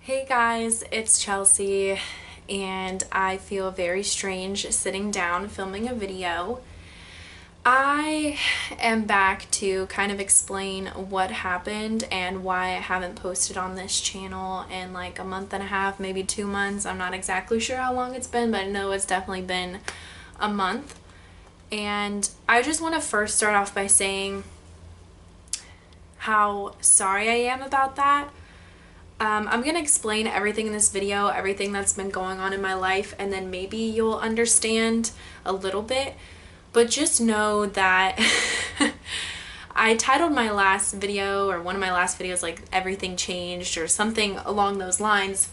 Hey guys, it's Chelsea, and I feel very strange sitting down filming a video. I am back to kind of explain what happened and why I haven't posted on this channel in like a month and a half, maybe 2 months. I'm not exactly sure how long it's been, but I know it's definitely been a month. And I just want to first start off by saying how sorry I am about that. I'm going to explain everything in this video, everything that's been going on in my life, and then maybe you'll understand a little bit. But just know that I titled my last video, or one of my last videos, like Everything Changed or something along those lines,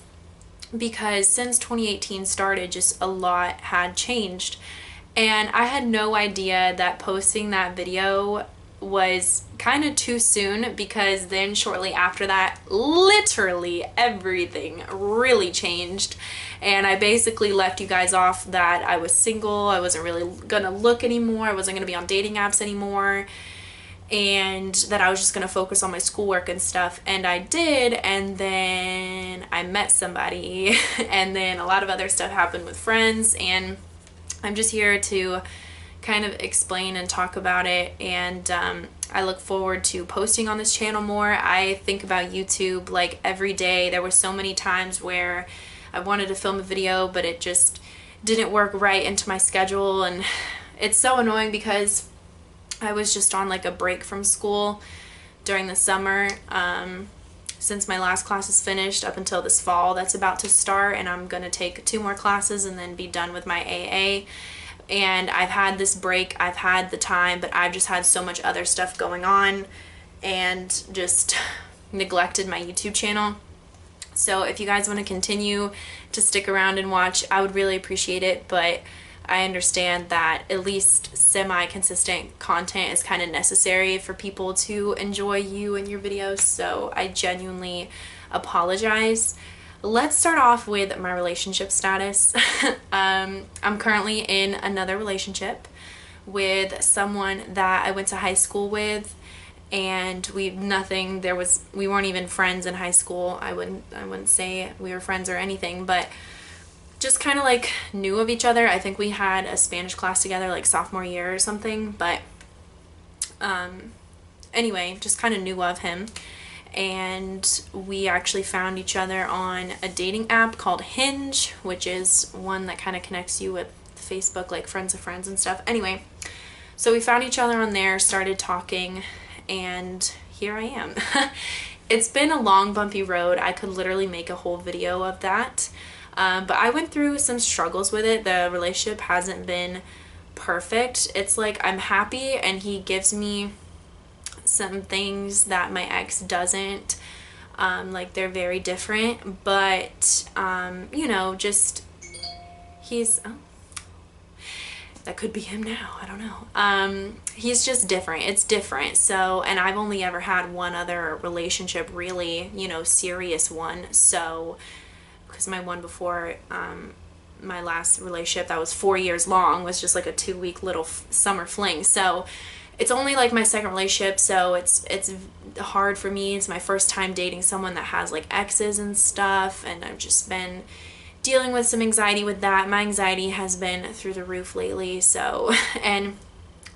because since 2018 started, just a lot had changed. And I had no idea that posting that video was kind of too soon, because then shortly after that, literally everything really changed. And I basically left you guys off that I was single, I wasn't really gonna look anymore, I wasn't gonna be on dating apps anymore, and that I was just gonna focus on my schoolwork and stuff. And I did, and then I met somebody and then a lot of other stuff happened with friends, and I'm just here to kind of explain and talk about it. And I look forward to posting on this channel more. I think about YouTube like every day. There were so many times where I wanted to film a video, but it just didn't work right into my schedule, and it's so annoying because I was just on like a break from school during the summer, since my last class is finished up until this fall that's about to start, and I'm gonna take 2 more classes and then be done with my AA. And I've had this break, I've had the time, but I've just had so much other stuff going on and just neglected my YouTube channel. So if you guys want to continue to stick around and watch, I would really appreciate it, but I understand that at least semi-consistent content is kind of necessary for people to enjoy you and your videos, so I genuinely apologize. Let's start off with my relationship status. I'm currently in another relationship with someone that I went to high school with, and we weren't even friends in high school. I wouldn't say we were friends or anything, but just kind of like knew of each other. I think we had a Spanish class together like sophomore year or something, but anyway, just kind of knew of him. And we actually found each other on a dating app called Hinge, which is one that kind of connects you with Facebook, like friends of friends and stuff. Anyway, so we found each other on there, started talking, and here I am. It's been a long, bumpy road. I could literally make a whole video of that. But I went through some struggles with it. The relationship hasn't been perfect. It's like I'm happy and he gives me some things that my ex doesn't. Like they're very different, but you know, just that could be him now, I don't know. He's just different. It's different. So, and I've only ever had one other relationship, really, you know, serious one. So, because my one before, my last relationship that was 4 years long was just like a 2-week little summer fling. So it's only like my second relationship, so it's hard for me. It's my first time dating someone that has like exes and stuff, and I've just been dealing with some anxiety with that. My anxiety has been through the roof lately, so, and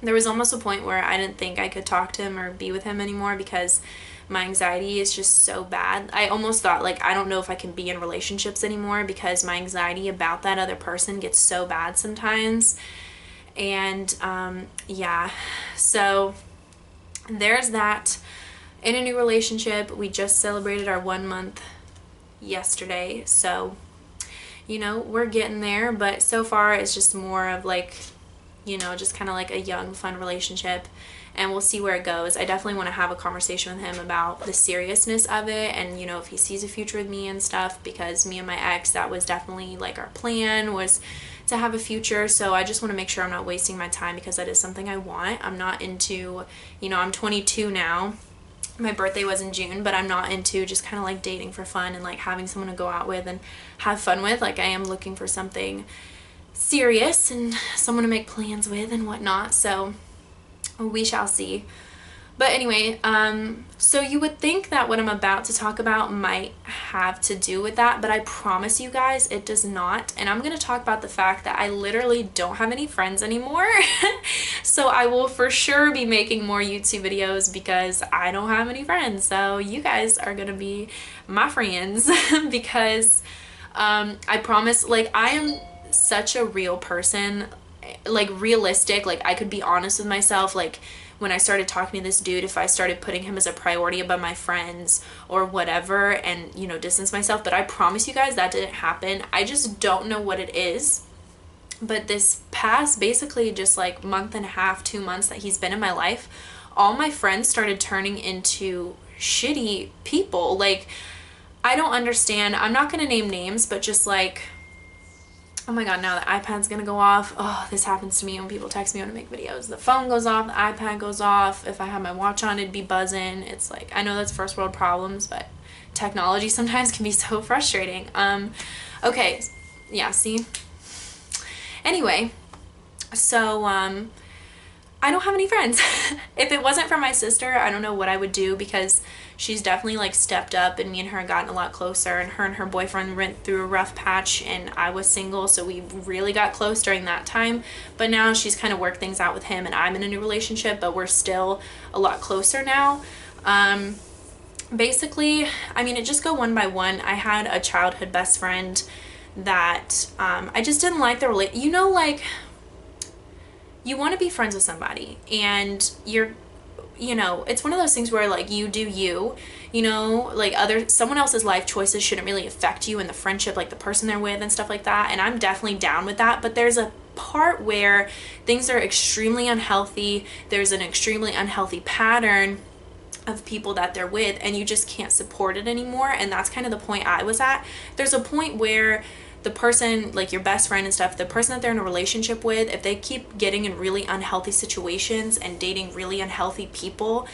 there was almost a point where I didn't think I could talk to him or be with him anymore because my anxiety is just so bad. I almost thought, like, I don't know if I can be in relationships anymore because my anxiety about that other person gets so bad sometimes. And yeah, so there's that. In a new relationship, we just celebrated our 1 month yesterday, so you know, we're getting there, but so far it's just more of like, you know, just kind of like a young, fun relationship, and we'll see where it goes. I definitely want to have a conversation with him about the seriousness of it, and you know, if he sees a future with me and stuff, because me and my ex, that was definitely like our plan, was to have a future. So I just want to make sure I'm not wasting my time, because that is something I want. I'm not into, you know, I'm 22 now. My birthday was in June, but I'm not into just kind of like dating for fun and like having someone to go out with and have fun with. Like, I am looking for something serious and someone to make plans with and whatnot. So we shall see. But anyway, so you would think that what I'm about to talk about might have to do with that, but I promise you guys it does not. And I'm going to talk about the fact that I literally don't have any friends anymore. So I will for sure be making more YouTube videos because I don't have any friends. So you guys are going to be my friends because I promise, like, I am such a real person, like realistic, like I could be honest with myself. Like when I started talking to this dude, if I started putting him as a priority above my friends or whatever and, you know, distance myself. But I promise you guys that didn't happen. I just don't know what it is. But this past basically just like month and a half, 2 months that he's been in my life, all my friends started turning into shitty people. Like, I don't understand. I'm not going to name names, but just like, oh my god, now the iPad's gonna go off. Oh, this happens to me when people text me when I make videos. The phone goes off, the iPad goes off. If I have my watch on, it'd be buzzing. It's like, I know that's first world problems, but technology sometimes can be so frustrating. Okay, yeah, see? Anyway, so, I don't have any friends. If it wasn't for my sister, I don't know what I would do because she's definitely like stepped up and me and her have gotten a lot closer, and her boyfriend went through a rough patch and I was single, so we really got close during that time. But now she's kind of worked things out with him and I'm in a new relationship, but we're still a lot closer now. Basically, I mean, it just go one by one. I had a childhood best friend that I just didn't like the you know, like, you want to be friends with somebody and you know, it's one of those things where like you do you know, like someone else's life choices shouldn't really affect you in the friendship, like the person they're with and stuff like that. And I'm definitely down with that, but there's a part where things are extremely unhealthy. There's an extremely unhealthy pattern of people that they're with and you just can't support it anymore. And that's kind of the point I was at. There's a point where the person, like your best friend and stuff, the person that they're in a relationship with, if they keep getting in really unhealthy situations and dating really unhealthy people,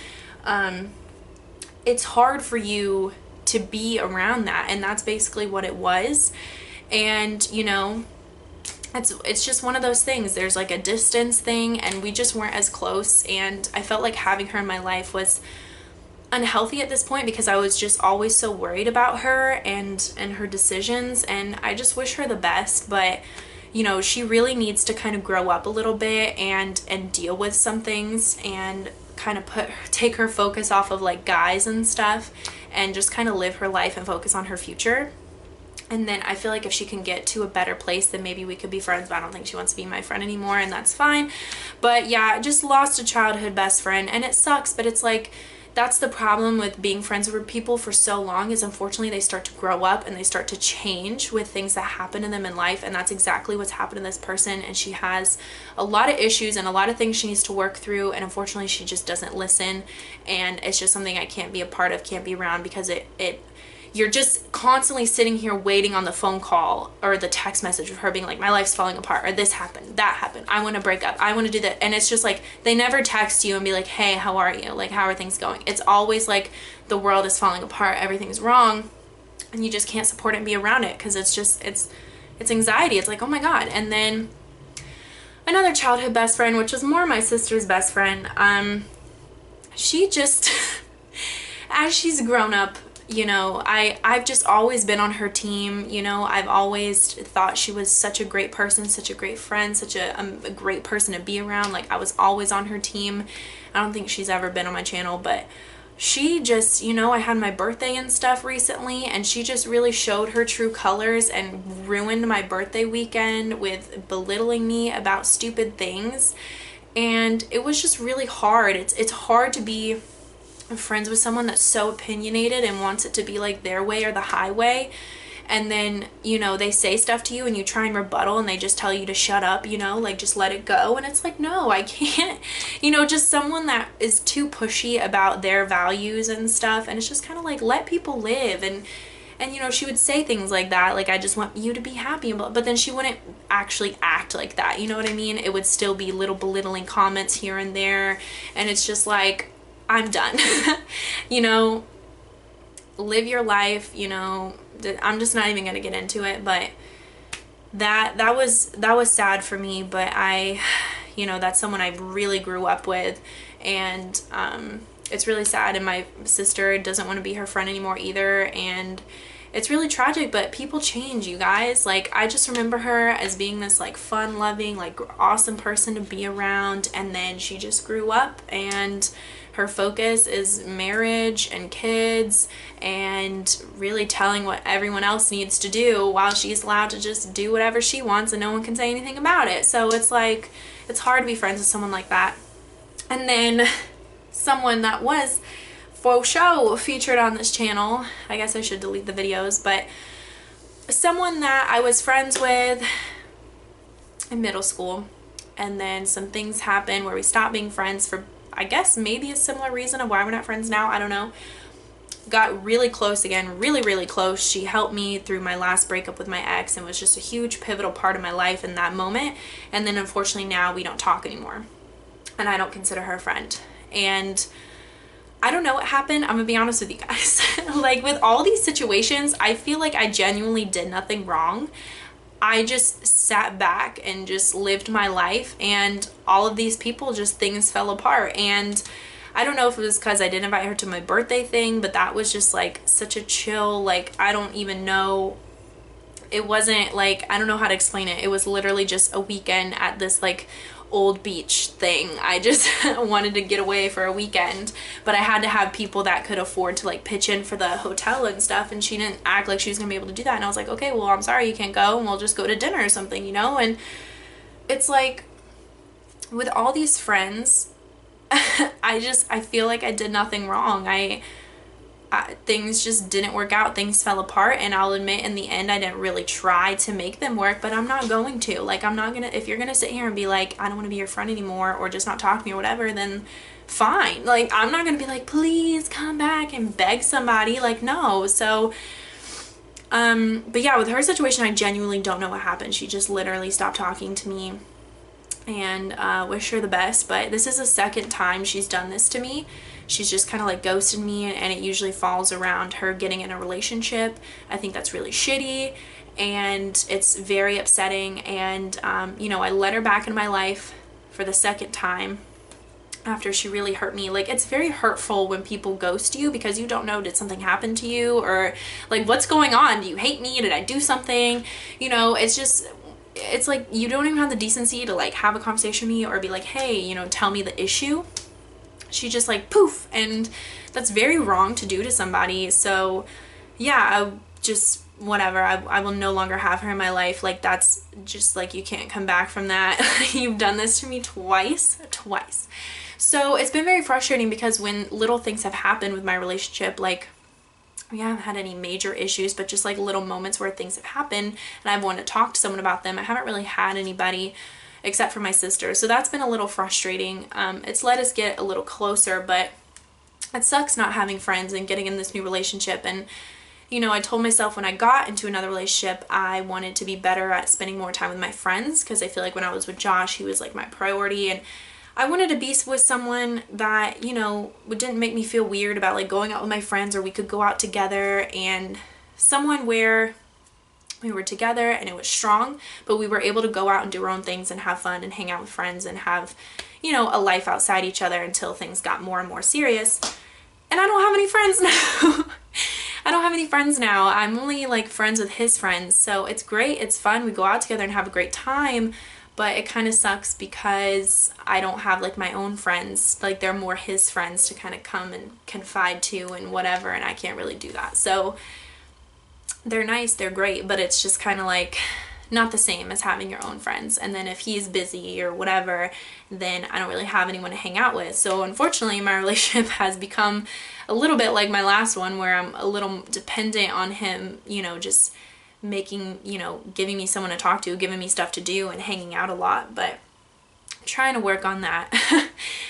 it's hard for you to be around that. And that's basically what it was. And, you know, it's just one of those things. There's like a distance thing and we just weren't as close. And I felt like having her in my life was unhealthy at this point because I was just always so worried about her and her decisions, and I just wish her the best. But you know, she really needs to kind of grow up a little bit and deal with some things and kind of take her focus off of like guys and stuff and just kind of live her life and focus on her future. And then I feel like if she can get to a better place, then maybe we could be friends, but I don't think she wants to be my friend anymore, and that's fine. But yeah, I just lost a childhood best friend and it sucks, but it's like, that's the problem with being friends with people for so long, is unfortunately they start to grow up and they start to change with things that happen to them in life. And that's exactly what's happened to this person. And she has a lot of issues and a lot of things she needs to work through. And unfortunately she just doesn't listen. And it's just something I can't be a part of, can't be around, because you're just constantly sitting here waiting on the phone call or the text message of her being like, my life's falling apart, or this happened, that happened, I want to break up, I want to do that. And it's just like, they never text you and be like, hey, how are you? Like, how are things going? It's always like the world is falling apart, everything's wrong, and you just can't support it and be around it because it's just, it's anxiety. It's like, oh my God. And then another childhood best friend, which was more my sister's best friend, she just, as she's grown up, you know, I've just always been on her team. You know, I've always thought she was such a great person, such a great friend, such a great person to be around. Like, I was always on her team. I don't think she's ever been on my channel, but she just, you know, I had my birthday and stuff recently, and she just really showed her true colors and ruined my birthday weekend with belittling me about stupid things. And it was just really hard. It's hard to be friends with someone that's so opinionated and wants it to be like their way or the highway, and then, you know, they say stuff to you and you try and rebuttal and they just tell you to shut up, you know, like just let it go. And it's like, no, I can't, you know, just someone that is too pushy about their values and stuff. And it's just kind of like, let people live. And you know, she would say things like that, like, I just want you to be happy, but then she wouldn't actually act like that, you know what I mean? It would still be little belittling comments here and there, and it's just like, I'm done. You know, live your life, you know. I'm just not even gonna get into it, but that was sad for me. But you know, that's someone I really grew up with, and it's really sad, and my sister doesn't want to be her friend anymore either, and it's really tragic. But people change, you guys. Like, I just remember her as being this like fun loving, like awesome person to be around, and then she just grew up and her focus is marriage and kids and really telling what everyone else needs to do, while she's allowed to just do whatever she wants and no one can say anything about it. So it's like, it's hard to be friends with someone like that. And then someone that was for show featured on this channel, I guess I should delete the videos, but someone that I was friends with in middle school, and then some things happened where we stopped being friends for, I guess, maybe a similar reason of why we're not friends now, I don't know. Got really close again, really close. She helped me through my last breakup with my ex and was just a huge pivotal part of my life in that moment. And then unfortunately now we don't talk anymore, and I don't consider her a friend. And I don't know what happened. I'm gonna be honest with you guys. Like, with all these situations, I feel like I genuinely did nothing wrong. I just sat back and just lived my life, and all of these people, just things fell apart. And I don't know if it was because I didn't invite her to my birthday thing, but that was just like such a chill, like, I don't even know. It wasn't like, I don't know how to explain it. It was literally just a weekend at this like old beach thing. I just wanted to get away for a weekend, but I had to have people that could afford to like pitch in for the hotel and stuff, and she didn't act like she was gonna be able to do that. And I was like, okay, well, I'm sorry you can't go, and we'll just go to dinner or something, you know? And it's like, with all these friends, I feel like I did nothing wrong. Things just didn't work out. Things fell apart, and I'll admit in the end I didn't really try to make them work, but I'm not going to. Like, I'm not gonna, if you're gonna sit here and be like, I don't want to be your friend anymore, or just not talk to me or whatever, then fine. Like, I'm not gonna be like, please come back and beg somebody. Like, no. So but yeah, with her situation, I genuinely don't know what happened. She just literally stopped talking to me, and wish her the best. But this is the second time she's done this to me. She's just kind of like ghosted me, and it usually falls around her getting in a relationship. I think that's really shitty, and it's very upsetting. And you know, I let her back in my life for the second time after she really hurt me. Like, it's very hurtful when people ghost you because you don't know, did something happen to you, or like, what's going on? Do you hate me? Did I do something? You know, it's just, it's like you don't even have the decency to like have a conversation with me or be like, hey, you know, tell me the issue. She just like poof, and that's very wrong to do to somebody. So yeah, I just, whatever, I will no longer have her in my life. Like, that's just like, you can't come back from that. You've done this to me twice. So it's been very frustrating because when little things have happened with my relationship, like, we haven't had any major issues, but just like little moments where things have happened and I've wanted to talk to someone about them, I haven't really had anybody except for my sister. So that's been a little frustrating. It's let us get a little closer, but it sucks not having friends and getting in this new relationship. And you know, I told myself when I got into another relationship, I wanted to be better at spending more time with my friends, because I feel like when I was with Josh, he was like my priority, and I wanted to be with someone that, you know, didn't make me feel weird about like going out with my friends, or we could go out together, and someone where we were together and it was strong, but we were able to go out and do our own things and have fun and hang out with friends and have, you know, a life outside each other until things got more and more serious. And I don't have any friends now. I don't have any friends now. I'm only like friends with his friends. So it's great. It's fun. We go out together and have a great time. But it kind of sucks because I don't have like my own friends. Like, they're more his friends to kind of come and confide to and whatever. And I can't really do that. So they're nice, they're great, but it's just kind of like not the same as having your own friends. And then if he's busy or whatever, then I don't really have anyone to hang out with. So unfortunately, my relationship has become a little bit like my last one, where I'm a little dependent on him, you know, just making, you know, giving me someone to talk to, giving me stuff to do, and hanging out a lot. But trying to work on that.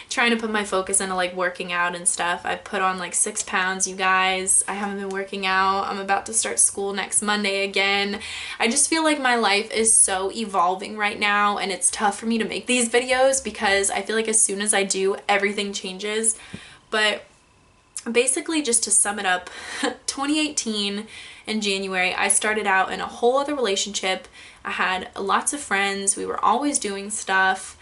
Trying to put my focus into like working out and stuff. I put on like 6 pounds, you guys. I haven't been working out. I'm about to start school next Monday again. I just feel like my life is so evolving right now, and it's tough for me to make these videos because I feel like as soon as I do, everything changes. But basically, just to sum it up, 2018 in January, I started out in a whole other relationship. I had lots of friends. We were always doing stuff.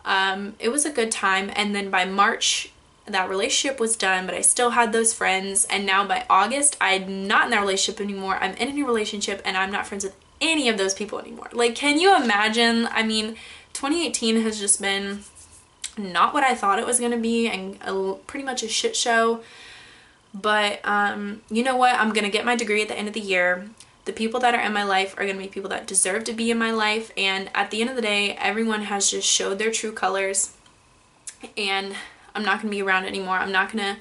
It was a good time. And then by March that relationship was done, but I still had those friends. And now by August, I'm not in that relationship anymore. I'm in a new relationship and I'm not friends with any of those people anymore. Like, can you imagine? I mean, 2018 has just been not what I thought it was going to be, and pretty much a shit show. But you know what? I'm going to get my degree at the end of the year. The people that are in my life are going to be people that deserve to be in my life. And at the end of the day, everyone has just showed their true colors. And I'm not going to be around anymore. I'm not going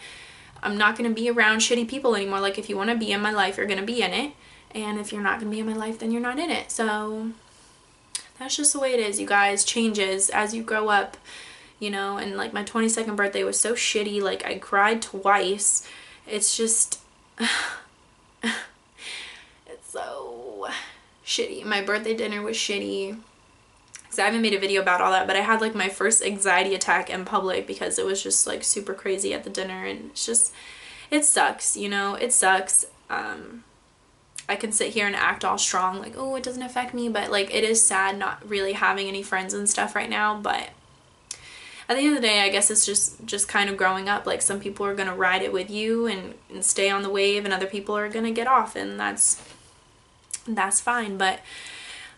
to be around shitty people anymore. Like, if you want to be in my life, you're going to be in it. And if you're not going to be in my life, then you're not in it. So that's just the way it is, you guys. Changes as you grow up, you know. And like, my 22nd birthday was so shitty. Like, I cried twice. It's just it's so shitty. My birthday dinner was shitty. So I haven't made a video about all that, but I had like my first anxiety attack in public because it was just like super crazy at the dinner, and it's just, it sucks, you know, it sucks. I can sit here and act all strong like, oh, it doesn't affect me, but like, it is sad not really having any friends and stuff right now. But at the end of the day, I guess it's just kind of growing up. Like, some people are gonna ride it with you and stay on the wave, and other people are gonna get off, and that's fine. But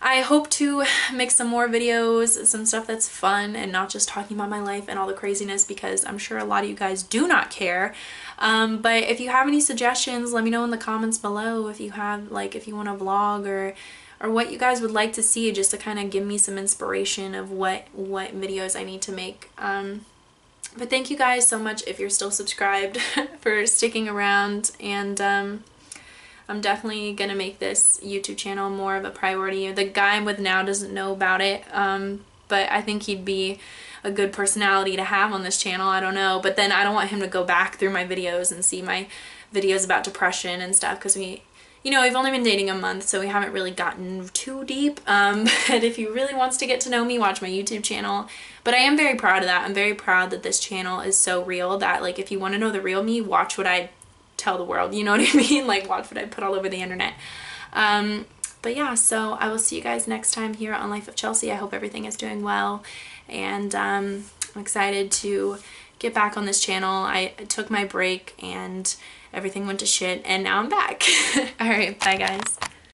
I hope to make some more videos, some stuff that's fun and not just talking about my life and all the craziness, because I'm sure a lot of you guys do not care. But if you have any suggestions, let me know in the comments below. If you have, like, if you want to vlog or what you guys would like to see, just to kind of give me some inspiration of what videos I need to make. But thank you guys so much if you're still subscribed for sticking around, and I'm definitely gonna make this YouTube channel more of a priority. The guy I'm with now doesn't know about it, but I think he'd be a good personality to have on this channel. I don't know, but then I don't want him to go back through my videos and see my videos about depression and stuff, because we've only been dating a month, so we haven't really gotten too deep. But if he really wants to get to know me, watch my YouTube channel. But I am very proud of that. I'm very proud that this channel is so real, that like, if you want to know the real me, watch what I tell the world, you know what I mean? Like, watch what I put all over the internet. But yeah, so I will see you guys next time here on Life of Chelsey. I hope everything is doing well, and I'm excited to get back on this channel. I took my break and everything went to shit, and now I'm back. Alright, bye guys.